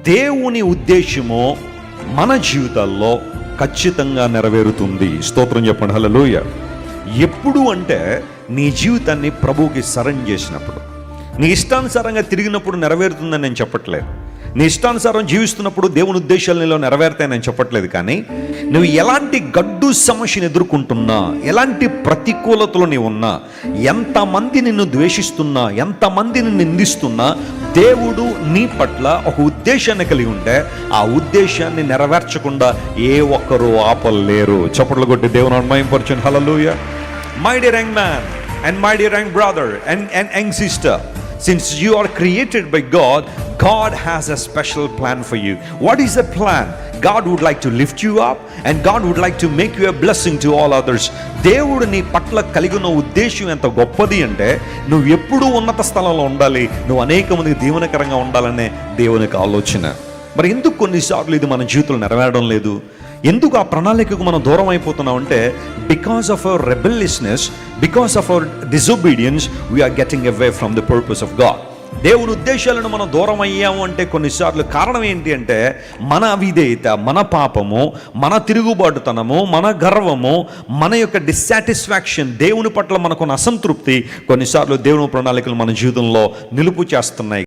దేవుని ఉద్దేశము మన జీవితాల్లో ఖచ్చితంగా నెరవేరుతుంది. స్తోత్రం చెప్పండి, హల్లెలూయా. ఎప్పుడు అంటే నీ జీవితాన్ని ప్రభువుకి సరెండర్ చేసినప్పుడు. నీ ఇష్టానుసారంగా తిరిగినప్పుడు నెరవేరుతుందని నేను చెప్పట్లేదు. నీ ఇష్టానుసారం జీవిస్తున్నప్పుడు దేవుని ఉద్దేశాలు నీలో నెరవేరుతాయని నేను చెప్పట్లేదు. కానీ నువ్వు ఎలాంటి గడ్డు సమస్యను ఎదుర్కొంటున్నా, ఎలాంటి ప్రతికూలతలు నీవు ఉన్నా, ఎంతమంది నిన్ను ద్వేషిస్తున్నా, ఎంతమంది నిన్ను నిందిస్తున్నా, దేవుడు నీ పట్ల ఒక ఉద్దేశాన్ని కలిగి ఉంటే ఆ ఉద్దేశాన్ని నెరవేర్చకుండా ఏ ఒక్కరూ ఆపలేరు. చప్పట్లు కొట్టి దేవుని మహిమపరచండి, హల్లెలూయా. My dear young man and my dear young brother and young sister, since you are created by God, God has a special plan for you. What is the plan? God would like to lift you up and God would like to make you a blessing to all others. దేవుడు నీ పట్ల కలిగిన ఉద్దేశం ఎంత గొప్పది అంటే నువ్వు ఎప్పుడూ ఉన్నత స్థలంలో ఉండాలి, నువ్వు అనేక మందికి దీవెనకరంగా ఉండాలనే దేవునికి ఆలోచన. మరి ఎందుకు కొన్నిసార్లు ఇది మన జీవితంలో నెరవేరడం లేదు? ఎందుకు ఆ ప్రణాళికకు మనం దూరం అయిపోతున్నాం అంటే because of our rebelliousness, because of our disobedience we're getting away from the purpose of God. దేవుని ఉద్దేశాలను మనం దూరం అయ్యాము అంటే కొన్నిసార్లు కారణం ఏంటి అంటే మన అవిధేయత, మన పాపము, మన తిరుగుబాటుతనము, మన గర్వము, మన యొక్క డిస్సాటిస్ఫాక్షన్, దేవుని పట్ల మనకున్న అసంతృప్తి కొన్నిసార్లు దేవుని ప్రణాళికలు మన జీవితంలో నిలుపు చేస్తున్నాయి.